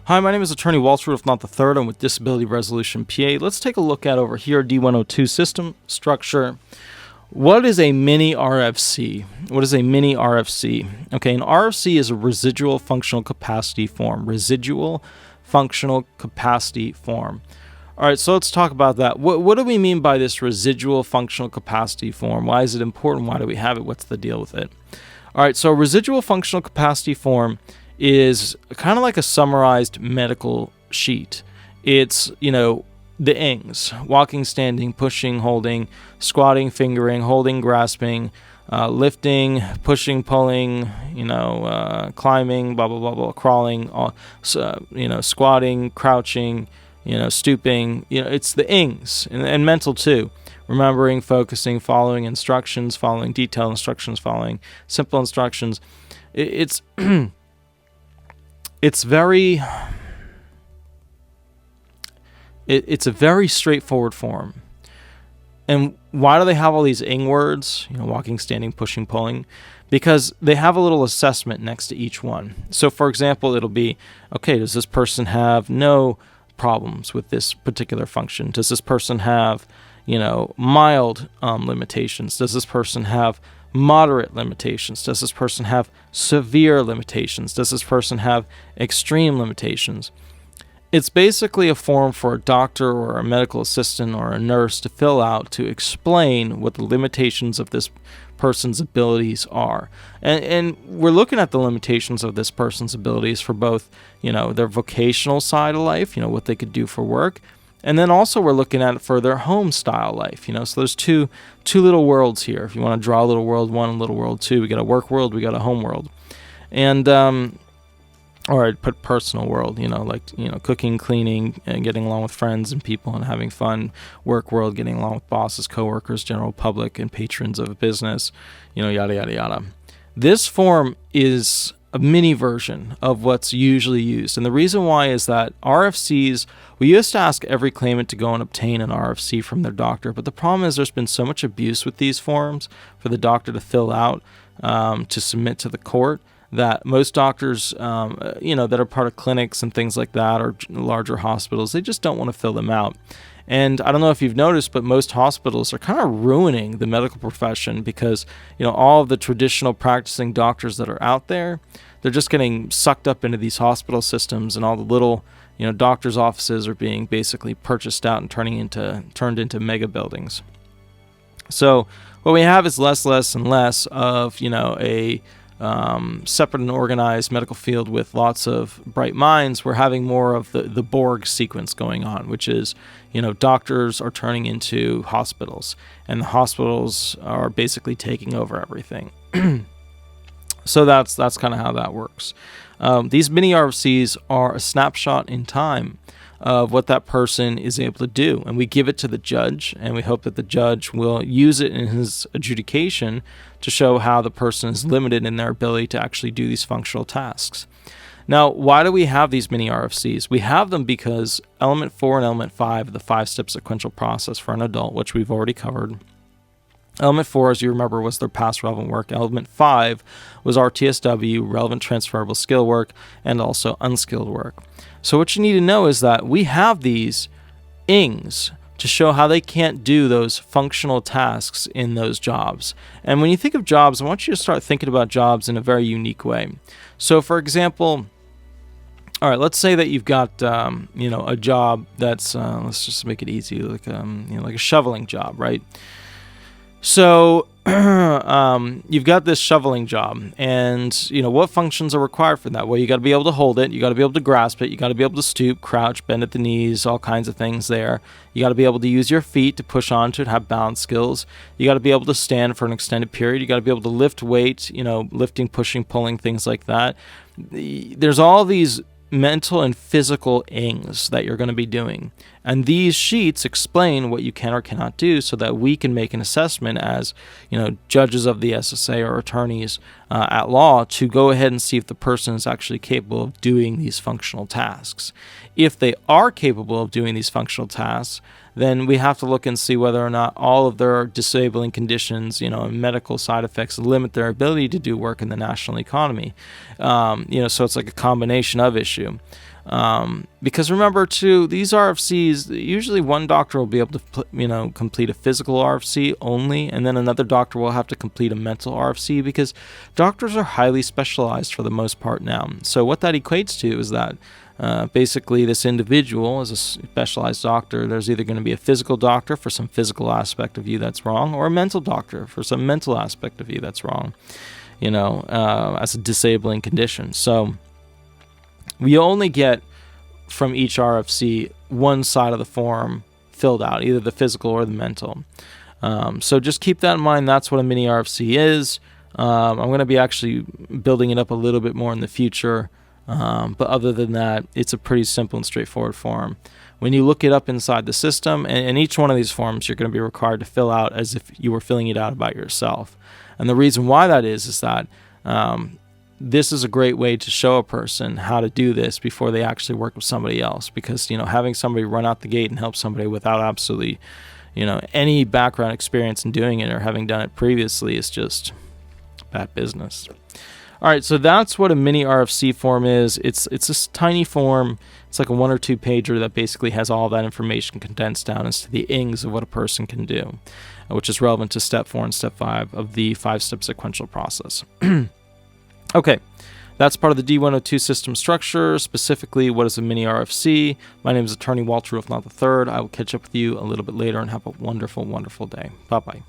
Hi, my name is Attorney Walter Rudolph Hnot III. I'm with Disability Resolution PA. Let's take a look at over here, D102 system structure. What is a mini RFC? What is a mini RFC? Okay, an RFC is a residual functional capacity form. Residual functional capacity form. All right, so let's talk about that. What do we mean by this residual functional capacity form? Why is it important? Why do we have it? What's the deal with it? All right, so a residual functional capacity form is kind of like a summarized medical sheet. It's, the INGs: walking, standing, pushing, holding, squatting, fingering, holding, grasping, lifting, pushing, pulling, climbing, blah, blah, blah, blah, crawling, squatting, crouching, stooping. It's the INGs, and mental too. Remembering, focusing, following instructions, following detailed instructions, following simple instructions. It's it's a very straightforward form. And why do they have all these ing words? Walking, standing, pushing, pulling. Because they have a little assessment next to each one. So, for example, it'll be, okay, does this person have no problems with this particular function? Does this person have, mild limitations? Does this person have moderate limitations? Does this person have severe limitations? Does this person have extreme limitations? It's basically a form for a doctor or a medical assistant or a nurse to fill out to explain what the limitations of this person's abilities are. And we're looking at the limitations of this person's abilities for both, their vocational side of life, what they could do for work. And then also we're looking at it for their home style life, so there's two little worlds here. If you want to draw a little world one and little world two, we got a work world, we got a home world. And, or I'd put personal world, cooking, cleaning, and getting along with friends and people and having fun. Work world, getting along with bosses, coworkers, general public, and patrons of a business, yada, yada, yada. This form is a mini version of what's usually used. And the reason why is that RFCs, we used to ask every claimant to go and obtain an RFC from their doctor, but the problem is there's been so much abuse with these forms for the doctor to fill out, to submit to the court, that most doctors, that are part of clinics and things like that, or larger hospitals, they just don't want to fill them out. And I don't know if you've noticed, but most hospitals are kind of ruining the medical profession because, all of the traditional practicing doctors that are out there, they're just getting sucked up into these hospital systems, and all the little, doctors' offices are being basically purchased out and turned into mega buildings. So what we have is less and less of, a separate and organized medical field with lots of bright minds. We're having more of the Borg sequence going on, which is, doctors are turning into hospitals, and the hospitals are basically taking over everything. So that's kind of how that works. These mini RFCs are a snapshot in time of what that person is able to do, and we give it to the judge, and we hope that the judge will use it in his adjudication to show how the person is limited in their ability to actually do these functional tasks. Now, why do we have these mini RFCs? We have them because element 4 and element 5 of the 5-step sequential process for an adult, which we've already covered. Element 4, as you remember, was their past relevant work. Element 5 was RTSW, relevant transferable skill work, and also unskilled work. So what you need to know is that we have these INGs to show how they can't do those functional tasks in those jobs. And when you think of jobs, I want you to start thinking about jobs in a very unique way. So, for example, all right, let's say that you've got, a job that's, let's just make it easy, like a shoveling job, right? So you've got this shoveling job, and what functions are required for that? Well, you got to be able to hold it, you got to be able to grasp it, you got to be able to stoop, crouch, bend at the knees, all kinds of things there. You got to be able to use your feet to push onto it, have balance skills. You got to be able to stand for an extended period. You got to be able to lift weight, lifting, pushing, pulling, things like that. There's all these mental and physical INGs that you're going to be doing. And these sheets explain what you can or cannot do so that we can make an assessment as, judges of the SSA or attorneys at law to go ahead and see if the person is actually capable of doing these functional tasks. If they are capable of doing these functional tasks, then we have to look and see whether or not all of their disabling conditions, and medical side effects limit their ability to do work in the national economy. So it's like a combination of issue. Because remember too, these RFCs, usually one doctor will be able to complete a physical RFC only, and then another doctor will have to complete a mental RFC, because doctors are highly specialized for the most part now. So what that equates to is that basically this individual is a specialized doctor. There's either going to be a physical doctor for some physical aspect of you that's wrong, or a mental doctor for some mental aspect of you that's wrong, as a disabling condition. So we only get from each RFC one side of the form filled out, either the physical or the mental. So just keep that in mind. That's what a mini RFC is. I'm going to be actually building it up a little bit more in the future. But other than that, it's a pretty simple and straightforward form. When you look it up inside the system, and each one of these forms you're going to be required to fill out as if you were filling it out about yourself. And the reason why that is that this is a great way to show a person how to do this before they actually work with somebody else. Because, having somebody run out the gate and help somebody without absolutely, any background experience in doing it or having done it previously is just bad business. All right, so that's what a mini RFC form is. It's this tiny form. It's like a 1 or 2 pager that basically has all that information condensed down as to the ings of what a person can do, which is relevant to step 4 and step 5 of the 5-step sequential process. Okay, that's part of the D102 system structure. Specifically, what is a mini RFC? My name is Attorney Walter Rudolph Hnot III. I will catch up with you a little bit later, and have a wonderful, wonderful day. Bye-bye.